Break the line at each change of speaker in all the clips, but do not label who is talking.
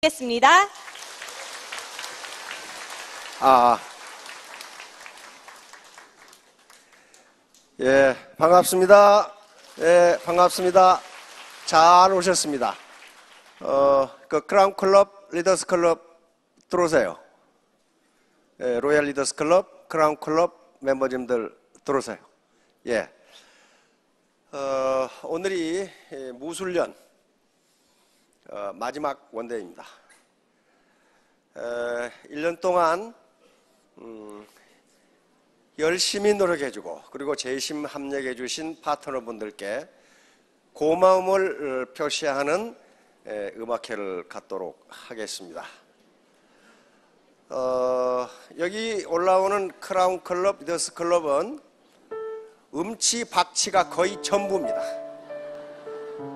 하겠습니다.
예, 반갑습니다. 예, 반갑습니다. 잘 오셨습니다. 크라운 클럽, 리더스 클럽 들어오세요. 예, 로얄 리더스 클럽, 크라운 클럽 멤버님들 들어오세요. 예. 오늘이 무술년 마지막 원대회입니다. 1년 동안 열심히 노력해주고 그리고 재심 합력해주신 파트너분들께 고마움을 표시하는 음악회를 갖도록 하겠습니다. 여기 올라오는 크라운 클럽, 리더스 클럽은 음치, 박치가 거의 전부입니다.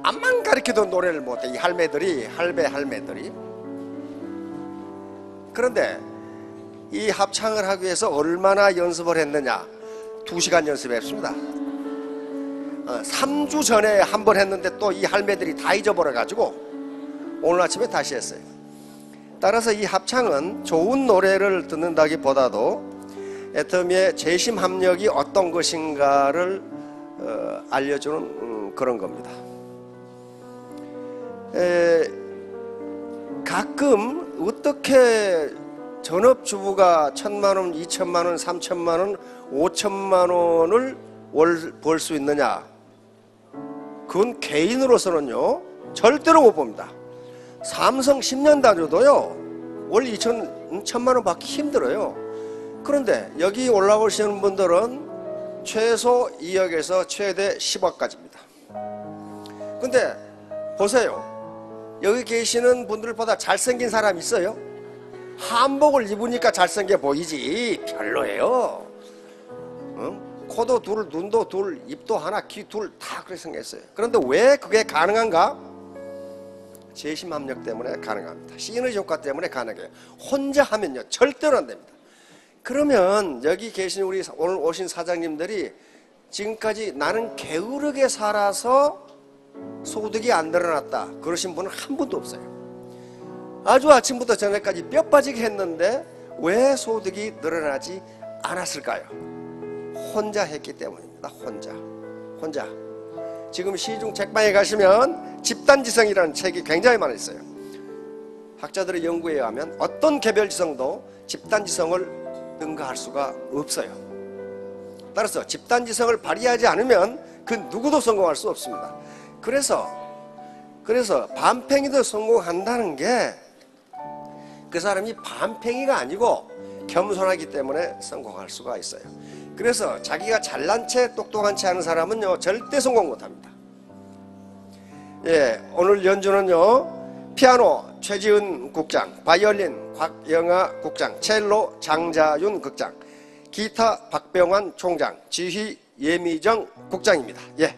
암만 가르쳐도 노래를 못해, 이 할매들이, 할배들이. 그런데 이 합창을 하기 위해서 얼마나 연습을 했느냐? 2시간 연습했습니다. 3주 전에 한 번 했는데 또 이 할매들이 다 잊어버려가지고 오늘 아침에 다시 했어요. 따라서 이 합창은 좋은 노래를 듣는다기보다도 애터미의 재심 합력이 어떤 것인가를 알려주는 그런 겁니다. 가끔 어떻게 전업주부가 1,000만원, 2,000만원, 3,000만원, 5,000만원을 월 벌 수 있느냐? 그건 개인으로서는요 절대로 못 봅니다. 삼성 10년 다녀도요 월 1,000만원 받기 힘들어요. 그런데 여기 올라오시는 분들은 최소 2억에서 최대 10억까지입니다. 근데 보세요, 여기 계시는 분들보다 잘생긴 사람 있어요? 한복을 입으니까 잘생겨 보이지 별로예요. 코도 둘, 눈도 둘, 입도 하나, 귀 둘 다 그렇게 생겼어요. 그런데 왜 그게 가능한가? 재심 합력 때문에 가능합니다. 시너지 효과 때문에 가능해요. 혼자 하면요 절대로 안 됩니다. 그러면 여기 계신 우리 오늘 오신 사장님들이 지금까지 나는 게으르게 살아서 소득이 안 늘어났다 그러신 분은 한 분도 없어요. 아주 아침부터 저녁까지 뼈 빠지게 했는데 왜 소득이 늘어나지 않았을까요? 혼자 했기 때문입니다. 혼자. 지금 시중 책방에 가시면 집단지성이라는 책이 굉장히 많이 있어요. 학자들의 연구에 의하면 어떤 개별지성도 집단지성을 능가할 수가 없어요. 따라서 집단지성을 발휘하지 않으면 그 누구도 성공할 수 없습니다. 그래서 반팽이도 성공한다는 게 그 사람이 반팽이가 아니고 겸손하기 때문에 성공할 수가 있어요. 그래서 자기가 잘난 채 똑똑한 채 하는 사람은요 절대 성공 못합니다. 예, 오늘 연주는요 피아노 최지은 국장, 바이올린 곽영아 국장, 첼로 장자윤 국장, 기타 박병환 총장, 지휘 예미정 국장입니다. 예.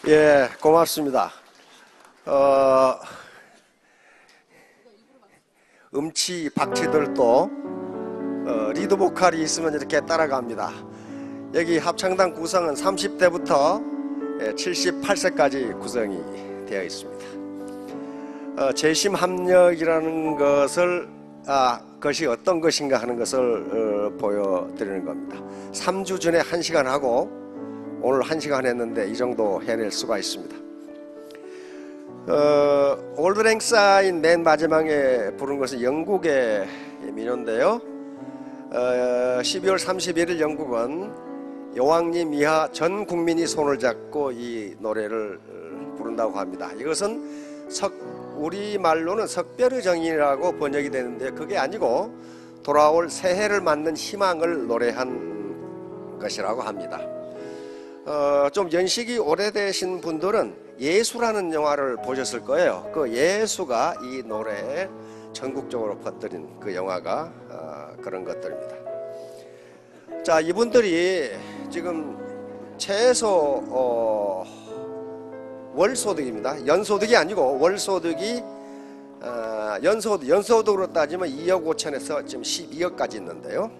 예, 고맙습니다. 음치 박치들도 리드 보컬이 있으면 이렇게 따라갑니다. 여기 합창단 구성은 30대부터 78세까지 구성이 되어 있습니다. 재심 합력이라는 것이 어떤 것인가 하는 것을 보여드리는 겁니다. 3주 전에 1시간 하고 오늘 1시간 했는데 이 정도 해낼 수가 있습니다. 올드 랭사인 맨 마지막에 부른 것은 영국의 민요인데요. 12월 31일 영국은 여왕님 이하 전 국민이 손을 잡고 이 노래를 부른다고 합니다. 이것은 우리말로는 석별의 정인이라고 번역이 되는데 그게 아니고 돌아올 새해를 맞는 희망을 노래한 것이라고 합니다. 좀 연식이 오래되신 분들은 예수라는 영화를 보셨을 거예요. 그 예수가 이 노래에 전국적으로 퍼뜨린 그 영화가 그런 것들입니다. 자, 이분들이 지금 최소 월소득입니다. 연소득이 아니고 월소득이 연소득으로 따지면 2억 5천에서 지금 12억까지 있는데요.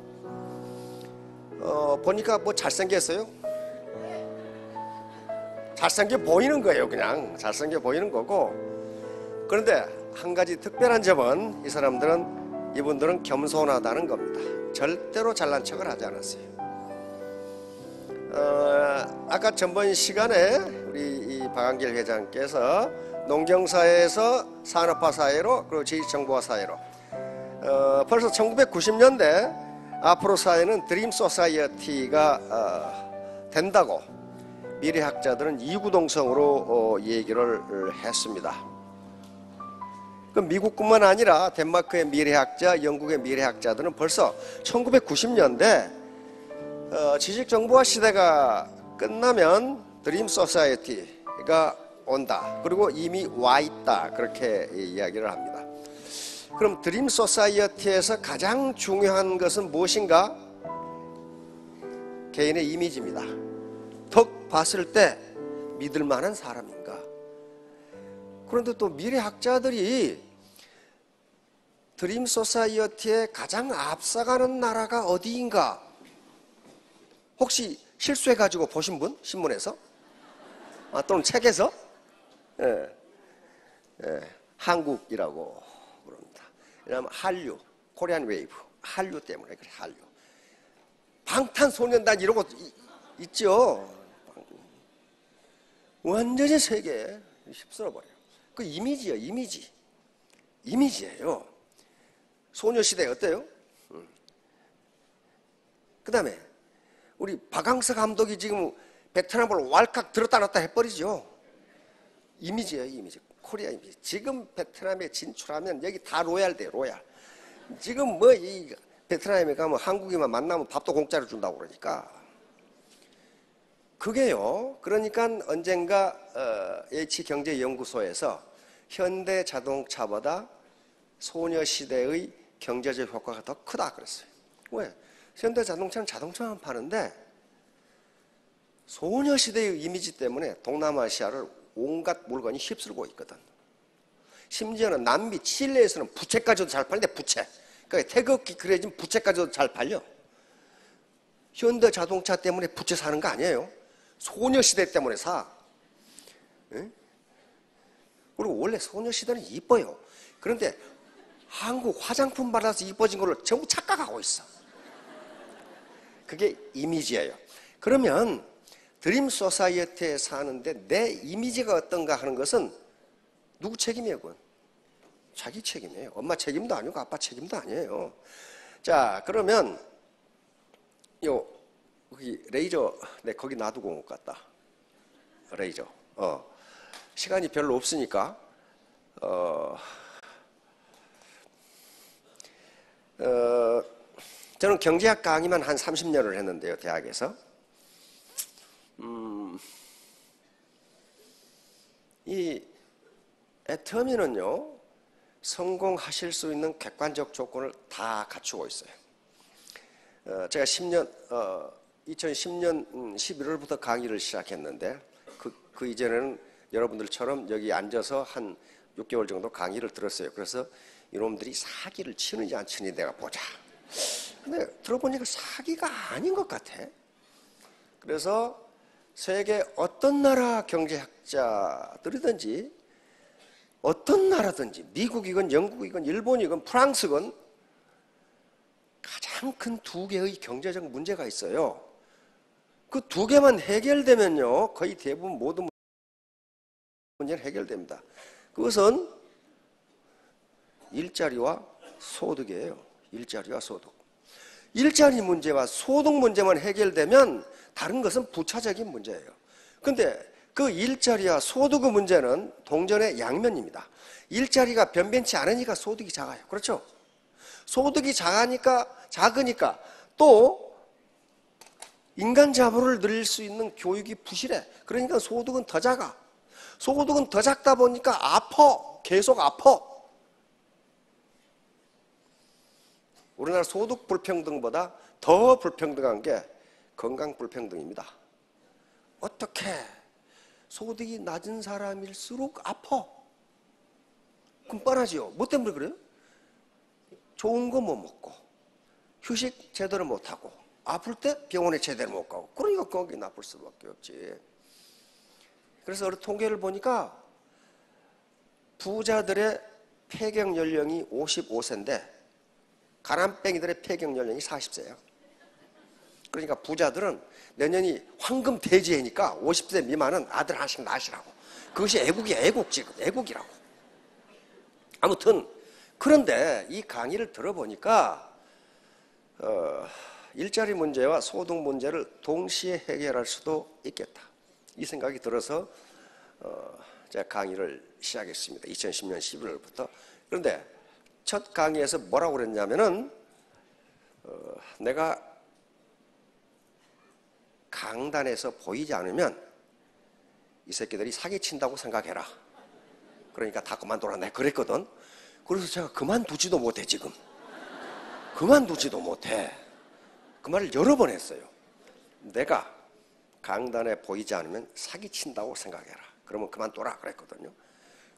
보니까 뭐 잘생겼어요? 잘생겨 보이는 거예요. 그냥 잘생겨 보이는 거고. 그런데 한 가지 특별한 점은 이분들은 겸손하다는 겁니다. 절대로 잘난 척을 하지 않았어요. 아까 전번 시간에 우리 이 박한길 회장께서 농경사회에서 산업화 사회로 그리고 지식정보화 사회로 벌써 1990년대 앞으로 사회는 드림 소사이어티가 된다고 미래학자들은 이구동성으로 얘기를 했습니다. 그 미국뿐만 아니라 덴마크의 미래학자, 영국의 미래학자들은 벌써 1990년대 지식정보화 시대가 끝나면 드림 소사이어티가 온다. 그리고 이미 와 있다. 그렇게 이야기를 합니다. 그럼 드림 소사이어티에서 가장 중요한 것은 무엇인가? 개인의 이미지입니다. 덕 봤을 때 믿을 만한 사람인가? 그런데 또 미래학자들이 드림 소사이어티에 가장 앞서가는 나라가 어디인가? 혹시 실수해가지고 보신 분? 신문에서? 또는 책에서? 예, 한국이라고 그럽니다. 왜냐하면 한류, 코리안 웨이브, 한류 때문에 그래, 한류. 방탄소년단 이러고 있죠. 완전히 세계에 휩쓸어버려요. 그 이미지예요, 이미지예요. 소녀시대 어때요? 그 다음에 우리 박항서 감독이 지금 베트남을 왈칵 들었다 놨다 해버리죠. 이미지예요, 이미지. 코리아 이미지. 지금 베트남에 진출하면 여기 다 로얄 돼, 로얄. 지금 뭐 이 베트남에 가면 한국인만 만나면 밥도 공짜로 준다고 그러니까. 그게요. 그러니까 언젠가 H경제연구소에서 현대자동차보다 소녀시대의 경제적 효과가 더 크다 그랬어요. 왜? 현대자동차는 자동차만 파는데 소녀시대의 이미지 때문에 동남아시아를 온갖 물건이 휩쓸고 있거든. 심지어는 남미 칠레에서는 부채까지도 잘 팔는데 부채. 그러니까 태극기 그려진 부채까지도 잘 팔려. 현대자동차 때문에 부채 사는 거 아니에요. 소녀시대 때문에 사. 응? 그리고 원래 소녀시대는 이뻐요. 그런데 한국 화장품 발라서 이뻐진 걸로 전부 착각하고 있어. 그게 이미지예요. 그러면 드림 소사이어티에 사는데 내 이미지가 어떤가 하는 것은 누구 책임이에요? 그건? 자기 책임이에요. 엄마 책임도 아니고 아빠 책임도 아니에요. 자, 그러면 거기 레이저 거기 놔두고 온 것 같다. 레이저. 시간이 별로 없으니까 저는 경제학 강의만 한 30년을 했는데요, 대학에서. 이 애터미는요, 성공하실 수 있는 객관적 조건을 다 갖추고 있어요. 제가 2010년 11월부터 강의를 시작했는데 그 이전에는 여러분들처럼 여기 앉아서 한 6개월 정도 강의를 들었어요. 그래서 이놈들이 사기를 치는지 안 치는지 내가 보자. 근데 들어보니까 사기가 아닌 것 같아. 그래서 세계 어떤 나라 경제학자들이든지 어떤 나라든지 미국이건 영국이건 일본이건 프랑스건 가장 큰 두 개의 경제적 문제가 있어요. 그 두 개만 해결되면요 거의 대부분 모든 문제는 해결됩니다. 그것은 일자리와 소득이에요. 일자리와 소득. 일자리 문제와 소득 문제만 해결되면 다른 것은 부차적인 문제예요. 근데 그 일자리와 소득의 문제는 동전의 양면입니다. 일자리가 변변치 않으니까 소득이 작아요. 그렇죠? 소득이 작으니까 또 인간 자본을 늘릴 수 있는 교육이 부실해. 그러니까 소득은 더 작아. 소득은 더 작다 보니까 아파. 계속 아파. 우리나라 소득 불평등보다 더 불평등한 게 건강 불평등입니다. 어떻게 소득이 낮은 사람일수록 아파? 그럼 뻔하지요. 뭐 때문에 그래요? 좋은 거 못 먹고 휴식 제대로 못 하고 아플 때 병원에 제대로 못 가고 그러니까 거기 나쁠 수밖에 없지. 그래서 어느 통계를 보니까 부자들의 폐경 연령이 55세인데 가난뱅이들의 폐경 연령이 40세예요. 그러니까 부자들은 내년이 황금 대지해니까 50세 미만은 아들 하나씩 낳으시라고. 그것이 애국이야. 애국 지금. 애국이라고. 아무튼 그런데 이 강의를 들어보니까 일자리 문제와 소득 문제를 동시에 해결할 수도 있겠다. 이 생각이 들어서 제가 강의를 시작했습니다. 2010년 11월부터. 그런데 첫 강의에서 뭐라고 그랬냐면은 내가 강단에서 보이지 않으면 이 새끼들이 사기친다고 생각해라. 그러니까 다 그만둬라. 내가 그랬거든. 그래서 제가 그만두지도 못해 지금. 그만두지도 못해. 그 말을 여러 번 했어요. 내가 강단에 보이지 않으면 사기친다고 생각해라. 그러면 그만둬라 그랬거든요.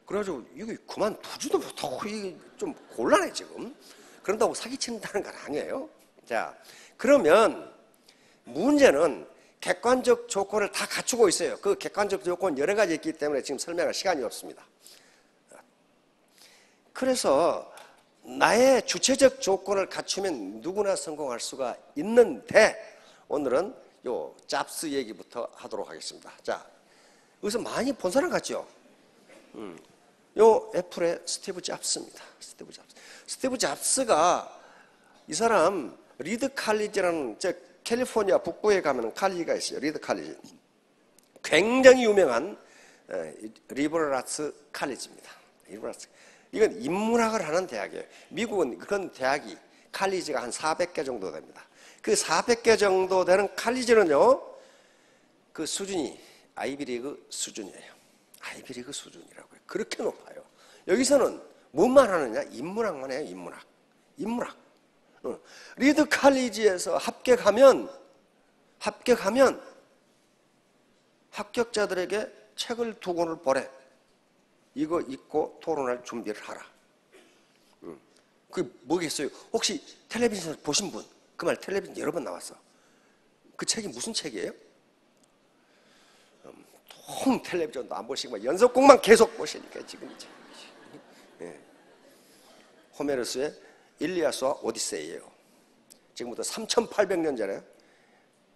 그래가지고 이거 그만두지도 못하고 이게 좀 곤란해 지금. 그런다고 사기친다는 건 아니에요. 자, 그러면 문제는 객관적 조건을 다 갖추고 있어요. 그 객관적 조건 여러 가지 있기 때문에 지금 설명할 시간이 없습니다. 그래서 나의 주체적 조건을 갖추면 누구나 성공할 수가 있는데 오늘은 요 잡스 얘기부터 하도록 하겠습니다. 자, 여기서 많이 본 사람 같죠? 요 애플의 스티브 잡스입니다. 스티브 잡스가 이 사람 리드 칼리지라는 캘리포니아 북부에 가면 칼리지가 있어요. 리드 칼리지. 굉장히 유명한 리버럴 아츠 칼리지입니다. 리버럴 아츠. 이건 인문학을 하는 대학이에요. 미국은 그런 대학이 칼리지가 한 400개 정도 됩니다. 그 400개 정도 되는 칼리지는요, 그 수준이 아이비리그 수준이에요. 아이비리그 수준이라고요. 그렇게 높아요. 여기서는 뭐만 하느냐? 인문학만 해요. 인문학. 리드 칼리지에서 합격하면 합격자들에게 책을 2권을 보내. 이거 읽고 토론할 준비를 하라. 그게 뭐겠어요? 혹시 텔레비전 보신 분? 그 말 텔레비전 여러 번 나왔어. 그 책이 무슨 책이에요? 통 텔레비전도 안 보시고 연속곡만 계속 보시니까 지금 호메로스의 일리아스와 오디세이예요. 지금부터 3,800년 전에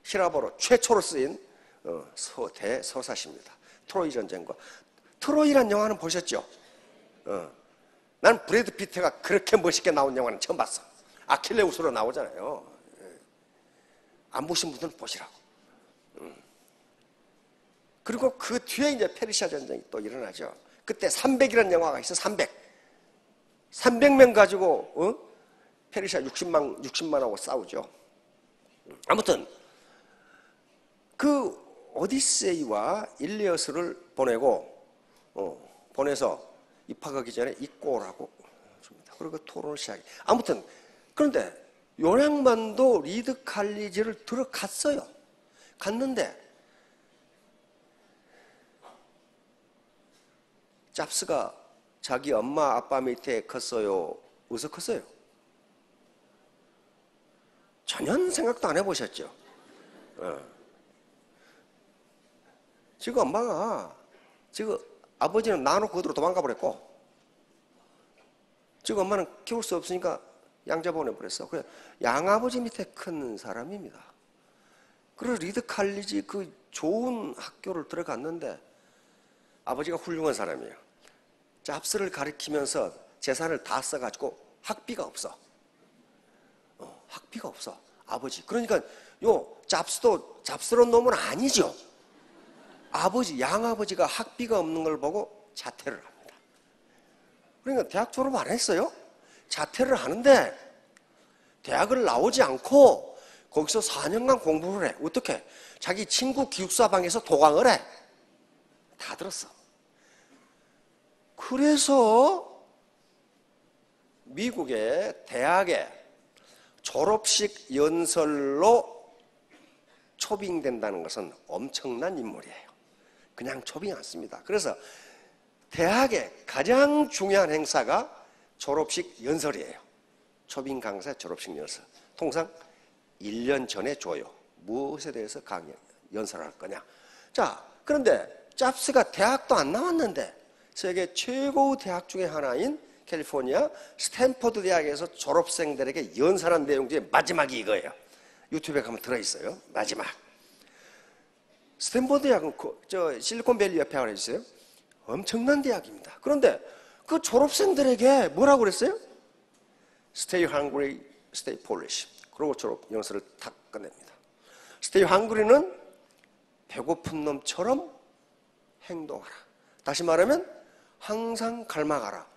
히라보로 최초로 쓰인 대서사시입니다. 트로이 전쟁과 트로이란 영화는 보셨죠? 난 브래드 피트가 그렇게 멋있게 나온 영화는 처음 봤어. 아킬레우스로 나오잖아요. 안 보신 분들은 보시라고. 그리고 그 뒤에 이제 페르시아 전쟁이 또 일어나죠. 그때 300이라는 영화가 있어. 300명 가지고 페르시아 60만하고 싸우죠. 아무튼 그 오디세이와 일리어스를 보내서 입학하기 전에 읽고 오라고 줍니다. 그리고 토론을 시작해. 아무튼 그런데 요양반도 리드 칼리지를 들어갔어요. 갔는데 잡스가 자기 엄마 아빠 밑에 컸어요? 어디서 컸어요? 전혀 생각도 안 해보셨죠? 지금 엄마가 지금 아버지는 놔놓고 어디로 도망가 버렸고 지금 엄마는 키울 수 없으니까 양자 보내버렸어. 그래 양아버지 밑에 큰 사람입니다. 그래서 리드 칼리지 그 좋은 학교를 들어갔는데 아버지가 훌륭한 사람이에요. 잡스를 가리키면서 재산을 다 써가지고 학비가 없어. 학비가 없어. 아버지. 그러니까 요 잡스도 잡스러운 놈은 아니죠. 아버지, 양아버지가 학비가 없는 걸 보고 자퇴를 합니다. 그러니까 대학 졸업 안 했어요. 자퇴를 하는데 대학을 나오지 않고 거기서 4년간 공부를 해. 어떻게? 자기 친구 기숙사방에서 도강을 해. 다 들었어. 그래서 미국의 대학에 졸업식 연설로 초빙된다는 것은 엄청난 인물이에요. 그냥 초빙 않습니다. 그래서 대학의 가장 중요한 행사가 졸업식 연설이에요. 초빙 강사 졸업식 연설. 통상 1년 전에 줘요. 무엇에 대해서 연설할 거냐. 자, 그런데 잡스가 대학도 안 나왔는데 세계 최고의 대학 중에 하나인 캘리포니아 스탠퍼드 대학에서 졸업생들에게 연설한 내용 중에 마지막이 이거예요. 유튜브에 가면 들어있어요. 마지막. 스탠퍼드 대학은 실리콘밸리 옆에 하나 있어요. 엄청난 대학입니다. 그런데 그 졸업생들에게 뭐라고 그랬어요? Stay hungry, stay foolish. 그러고 졸업 연설을 탁 끝냅니다. Stay hungry는 배고픈 놈처럼 행동하라. 다시 말하면 항상 갈망하라.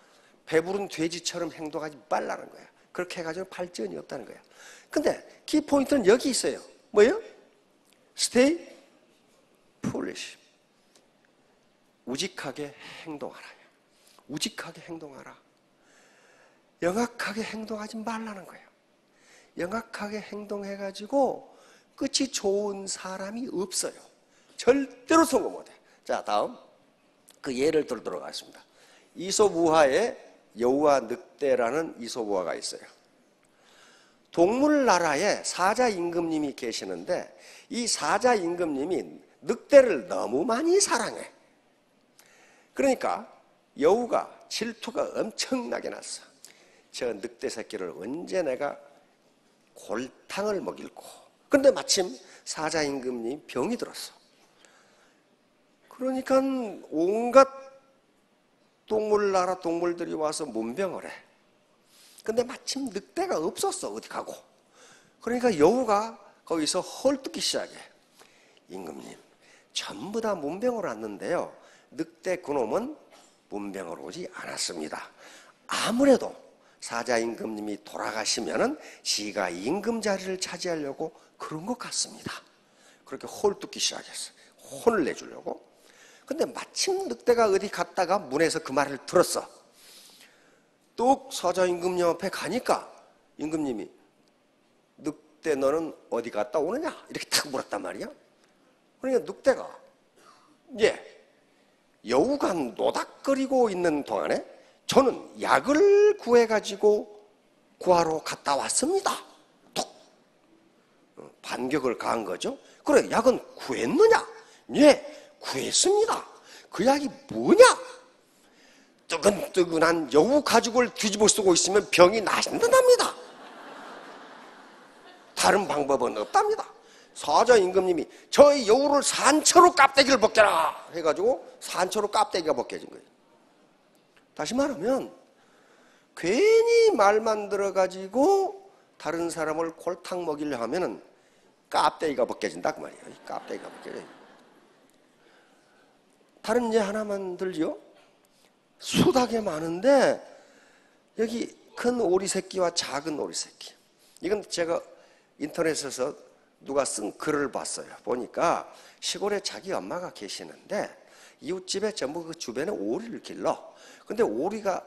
배부른 돼지처럼 행동하지 말라는 거야. 그렇게 해가지고 발전이 없다는 거야. 근데 키포인트는 여기 있어요. 뭐예요? Stay foolish. 우직하게 행동하라. 우직하게 행동하라. 영악하게 행동하지 말라는 거예요. 영악하게 행동해가지고 끝이 좋은 사람이 없어요. 절대로 성공 못해. 자, 다음 그 예를 들도록 하겠습니다. 이솝우화에 여우와 늑대라는 이솝우화가 있어요. 동물 나라에 사자 임금님이 계시는데 이 사자 임금님이 늑대를 너무 많이 사랑해. 그러니까 여우가 질투가 엄청나게 났어. 저 늑대 새끼를 언제 내가 골탕을 먹일고. 그런데 마침 사자 임금님이 병이 들었어. 그러니까 온갖 동물 나라 동물들이 와서 문병을 해. 근데 마침 늑대가 없었어. 어디 가고. 그러니까 여우가 거기서 헐뜯기 시작해. 임금님, 전부 다 문병을 왔는데요. 늑대 그놈은 문병을 오지 않았습니다. 아무래도 사자 임금님이 돌아가시면은 지가 임금 자리를 차지하려고 그런 것 같습니다. 그렇게 헐뜯기 시작했어. 혼을 내주려고. 근데 마침 늑대가 어디 갔다가 문에서 그 말을 들었어. 뚝 사자 임금님 앞에 가니까 임금님이 늑대 너는 어디 갔다 오느냐? 이렇게 탁 물었단 말이야. 그러니까 늑대가 여우가 노닥거리고 있는 동안에 저는 약을 구해가지고 구하러 갔다 왔습니다. 톡 반격을 가한 거죠. 그래, 약은 구했느냐? 예, 구했습니다. 그 약이 뭐냐? 뜨근뜨근한 여우 가죽을 뒤집어 쓰고 있으면 병이 나신다답니다. 다른 방법은 없답니다. 사자 임금님이 저희 여우를 산채로 깝대기를 벗겨라 해가지고 산채로 깝대기가 벗겨진 거예요. 다시 말하면 괜히 말만 들어가지고 다른 사람을 골탕 먹이려 하면은 깝대기가 벗겨진다 그 말이에요. 깝대기가 벗겨져요. 다른 예 하나만 들죠. 수닭에 많은데 여기 큰 오리 새끼와 작은 오리 새끼. 이건 제가 인터넷에서 누가 쓴 글을 봤어요. 보니까 시골에 자기 엄마가 계시는데 이웃집에 전부 그 주변에 오리를 길러. 근데 오리가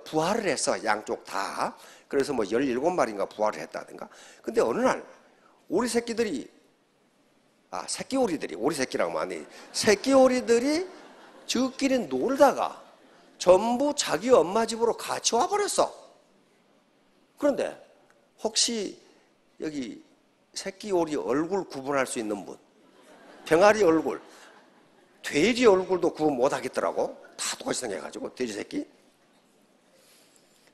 부화를 해서 양쪽 다. 그래서 뭐 17마리인가 부화를 했다든가. 근데 어느 날 오리 새끼들이 새끼 오리들이 오리 새끼라고 하니 새끼 오리들이 저끼리 놀다가 전부 자기 엄마 집으로 같이 와버렸어. 그런데 혹시 여기 새끼 오리 얼굴 구분할 수 있는 분? 병아리 얼굴, 돼지 얼굴도 구분 못 하겠더라고. 다 똑같이 생겨가지고 돼지 새끼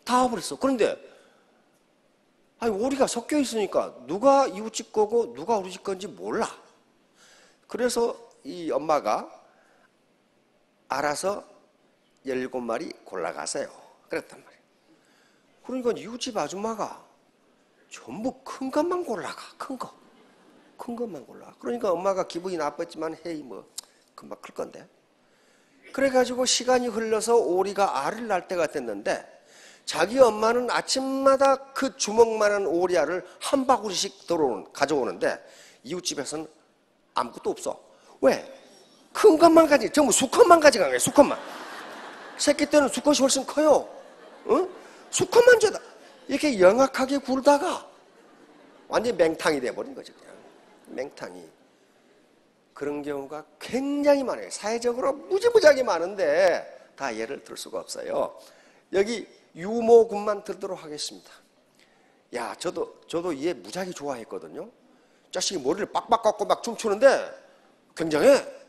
다 와버렸어. 그런데 아니 오리가 섞여 있으니까 누가 이웃집 거고 누가 우리 집 건지 몰라. 그래서 이 엄마가 알아서 17마리 골라가세요. 그랬단 말이에요. 그러니까 이웃집 아줌마가 전부 큰 것만 골라가. 큰 것만 골라. 그러니까 엄마가 기분이 나빴지만 헤이 뭐 금방 클 건데. 그래가지고 시간이 흘러서 오리가 알을 낳을 때가 됐는데 자기 엄마는 아침마다 그 주먹만한 오리알을 한 바구리씩 가져오는데 이웃집에서는 아무것도 없어. 왜? 큰 것만 전부 수컷만 가져간 거예요. 수컷만. 새끼 때는 수컷이 훨씬 커요. 응? 수컷만 줘다. 이렇게 영악하게 굴다가 완전히 맹탕이 돼버린 거죠. 그냥 맹탕이. 그런 경우가 굉장히 많아요. 사회적으로 무지무지하게 많은데 다 예를 들 수가 없어요. 여기 유모군만 들도록 하겠습니다. 야, 저도 얘 무지하게 좋아했거든요. 자식이 머리를 빡빡 깎고 막 춤추는데 굉장해.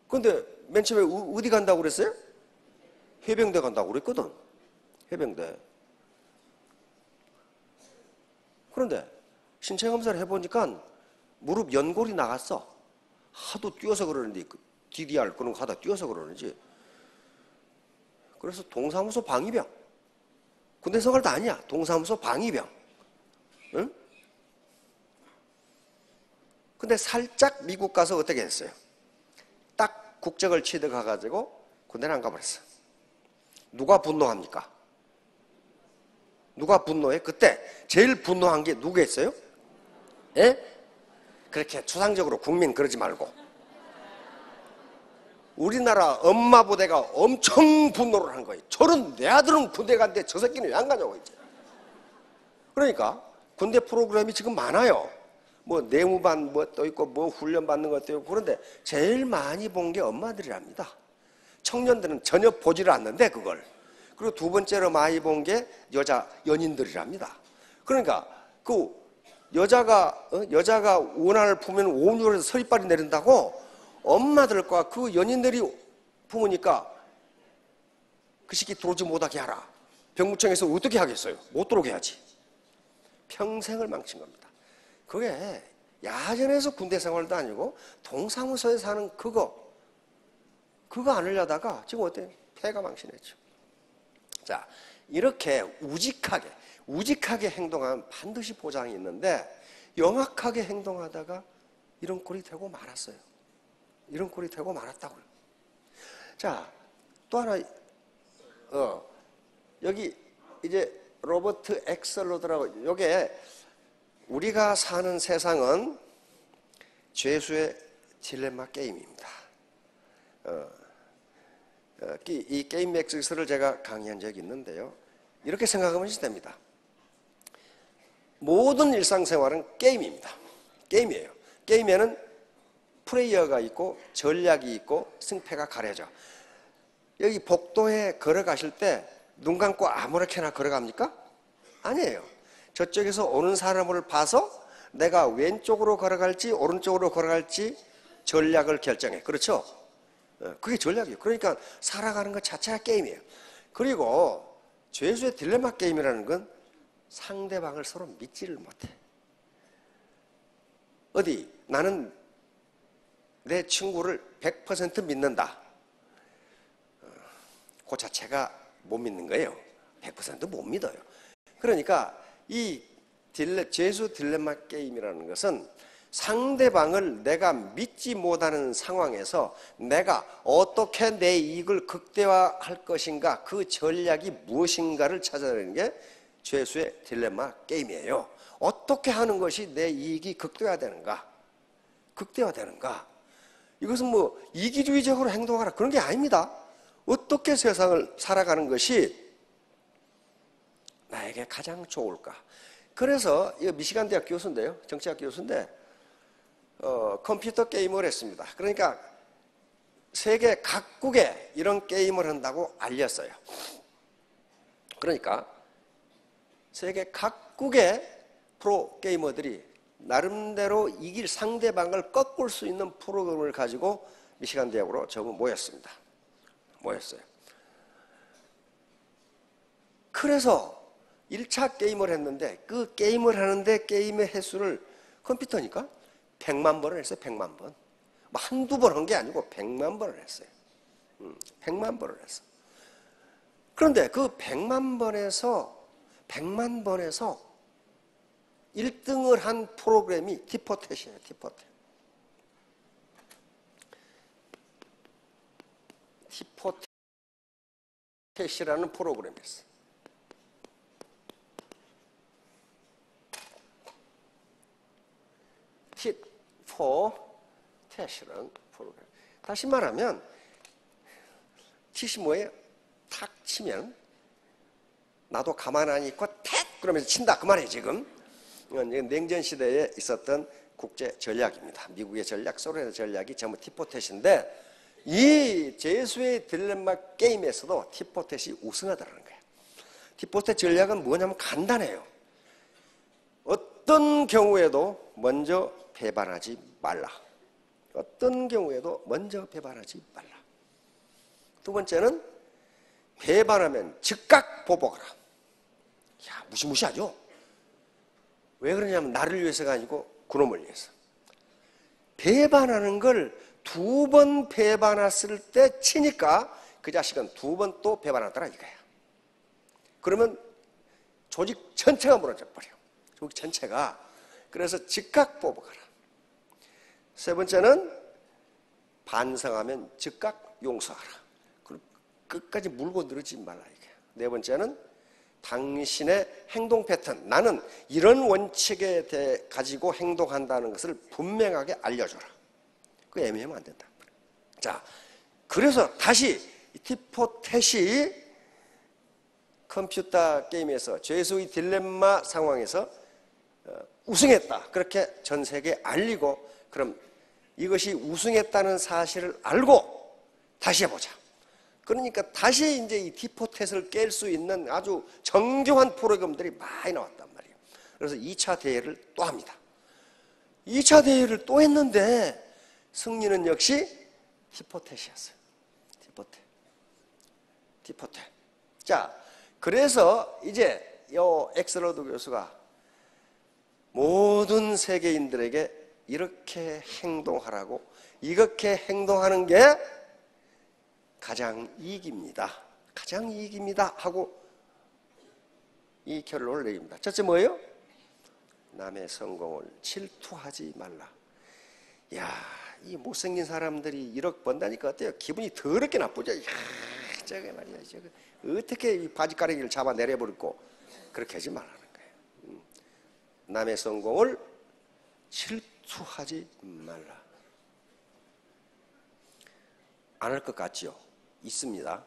근데 맨 처음에 어디 간다고 그랬어요? 해병대 간다고 그랬거든. 해병대. 그런데 신체 검사를 해보니까 무릎 연골이 나갔어. 하도 뛰어서 그러는데 DDR 그런 거 하다 뛰어서 그러는지. 그래서 동사무소 방위병. 군대 생활도 아니야. 동사무소 방위병. 응? 근데 살짝 미국 가서 어떻게 했어요? 딱 국적을 취득해가지고 군대를 안 가버렸어. 누가 분노합니까? 누가 분노해? 그때 제일 분노한 게 누구였어요? 예? 그렇게 추상적으로 국민 그러지 말고 우리나라 엄마 부대가 엄청 분노를 한 거예요. 저런 내 아들은 군대 간데 저 새끼는 왜 안 가냐고 이제. 그러니까 군대 프로그램이 지금 많아요. 뭐 내무반 뭐 또 있고 뭐 훈련 받는 것도 있고. 그런데 제일 많이 본 게 엄마들이랍니다. 청년들은 전혀 보지를 않는데 그걸. 그리고 두 번째로 많이 본 게 여자 연인들이랍니다. 그러니까 그 여자가 원한을 품으면 온유에서 서리빨이 내린다고 엄마들과 그 연인들이 품으니까 그 새끼 들어오지 못하게 하라. 병무청에서 어떻게 하겠어요? 못 들어오게 해야지. 평생을 망친 겁니다. 그게 야전에서 군대 생활도 아니고 동사무소에 사는 그거 안 하려다가 지금 어때요? 폐가 망신했죠. 자, 이렇게 우직하게 행동하면 반드시 보장이 있는데 영악하게 행동하다가 이런 꼴이 되고 말았어요. 이런 꼴이 되고 말았다고요. 자, 또 하나 여기 이제 로버트 엑설로드라고 요게 우리가 사는 세상은 죄수의 딜레마 게임입니다. 이 게임 맥스를 제가 강의한 적이 있는데요. 이렇게 생각하면 됩니다. 모든 일상생활은 게임입니다. 게임이에요. 게임에는 플레이어가 있고 전략이 있고 승패가 가려져. 여기 복도에 걸어가실 때 눈 감고 아무렇게나 걸어갑니까? 아니에요. 저쪽에서 오는 사람을 봐서 내가 왼쪽으로 걸어갈지 오른쪽으로 걸어갈지 전략을 결정해. 그렇죠? 그게 전략이에요. 그러니까 살아가는 것 자체가 게임이에요. 그리고 죄수의 딜레마 게임이라는 건 상대방을 서로 믿지를 못해. 어디 나는 내 친구를 100% 믿는다. 그 자체가 못 믿는 거예요. 100% 못 믿어요. 그러니까 이 죄수 딜레마 게임이라는 것은 상대방을 내가 믿지 못하는 상황에서 내가 어떻게 내 이익을 극대화할 것인가, 그 전략이 무엇인가를 찾아내는 게 죄수의 딜레마 게임이에요. 어떻게 하는 것이 내 이익이 극대화되는가? 이것은 뭐 이기주의적으로 행동하라 그런 게 아닙니다. 어떻게 세상을 살아가는 것이 나에게 가장 좋을까? 그래서 이거 미시간 대학 교수인데요, 정치학 교수인데 컴퓨터 게임을 했습니다. 그러니까 세계 각국에 이런 게임을 한다고 알렸어요. 그러니까 세계 각국의 프로게이머들이 나름대로 이길 상대방을 꺾을 수 있는 프로그램을 가지고 미시간 대학으로 전부 모였습니다. 모였어요. 그래서 1차 게임을 했는데 그 게임을 하는데 게임의 횟수를 컴퓨터니까 100만 번을 했어요. 100만 번. 뭐 한두 번 한 게 아니고 100만 번을 했어요. 100만 번을 했어. 그런데 그 100만 번에서 1등을 한 프로그램이 티포텟이에요. 티포텟이라는 프로그램이었어요. 티포텟이라는 프로그램. 다시 말하면 티 뭐예요? 탁 치면 나도 가만 안 있고 탁 그러면서 친다 그 말이에요. 지금 냉전 시대에 있었던 국제 전략입니다. 미국의 전략, 소련의 전략이 전부 티포텟인데 이 제수의 딜레마 게임에서도 티포텟이 우승하더라는 거예요. 티포텟 전략은 뭐냐면 간단해요. 어떤 경우에도 먼저 배반하지 말라. 어떤 경우에도 먼저 배반하지 말라. 두 번째는 배반하면 즉각 보복하라. 야, 무시무시하죠? 왜 그러냐면 나를 위해서가 아니고 그놈을 위해서. 배반하는 걸 두 번 배반했을 때 치니까 그 자식은 두 번 또 배반하더라 이거야. 그러면 조직 전체가 무너져 버려. 조직 전체가. 그래서 즉각 보복하라. 세 번째는 반성하면 즉각 용서하라. 끝까지 물고 늘지 말라 이게. 네 번째는 당신의 행동 패턴, 나는 이런 원칙에 대해 가지고 행동한다는 것을 분명하게 알려줘라. 그 애매하면 안 된다. 자, 그래서 다시 티포텟이 컴퓨터 게임에서 죄수의 딜레마 상황에서 우승했다. 그렇게 전 세계에 알리고 그럼 이것이 우승했다는 사실을 알고 다시 해보자. 그러니까 다시 이제 이 티포텟을 깰 수 있는 아주 정교한 프로그램들이 많이 나왔단 말이에요. 그래서 2차 대회를 또 합니다. 2차 대회를 또 했는데 승리는 역시 티포텟이었어요. 티포텟. 자, 그래서 이제 요 엑스러드 교수가 모든 세계인들에게 이렇게 행동하라고, 이렇게 행동하는 게 가장 이익입니다. 가장 이익입니다 하고 이 결론을 내립니다. 첫째 뭐예요? 남의 성공을 질투하지 말라. 야, 이 못생긴 사람들이 1억 번다니까 어때요? 기분이 더럽게 나쁘죠? 야, 저게 말이야. 저게 어떻게 이 바지가랑이를 잡아 내려버리고 그렇게 하지 말라는 거예요. 남의 성공을 질투하지 말라. 안 할 것 같지요? 있습니다.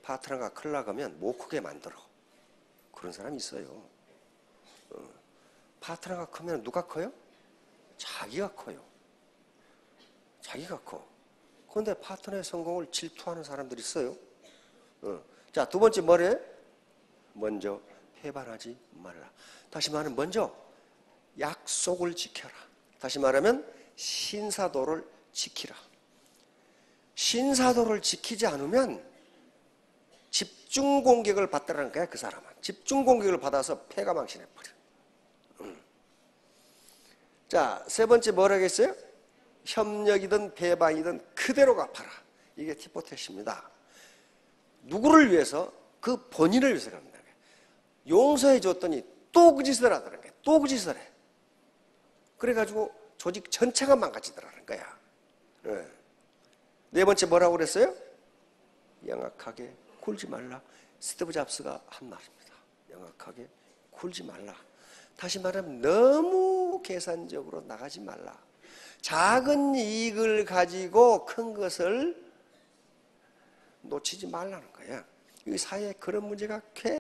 파트너가 클 나가면 못 크게 만들어. 그런 사람이 있어요. 파트너가 크면 누가 커요? 자기가 커요. 자기가 커. 그런데 파트너의 성공을 질투하는 사람들이 있어요. 자, 두 번째 뭐래? 먼저 배반하지 말라. 다시 말하면 먼저 약속을 지켜라. 다시 말하면 신사도를 지키라. 신사도를 지키지 않으면 집중 공격을 받더라는 거야. 그 사람은 집중 공격을 받아서 패가 망신해버려. 자, 세 번째 뭐라고 했어요? 협력이든 배반이든 그대로 갚아라. 이게 티포텟입니다. 누구를 위해서? 그 본인을 위해서 갚는다. 용서해 줬더니 또 그 짓을 하더라는 거야. 또 그 짓을 해. 그래가지고 조직 전체가 망가지더라는 거야. 네 번째 뭐라고 그랬어요? 영악하게 굴지 말라. 스티브 잡스가 한 말입니다. 영악하게 굴지 말라. 다시 말하면 너무 계산적으로 나가지 말라. 작은 이익을 가지고 큰 것을 놓치지 말라는 거야. 이 사회에 그런 문제가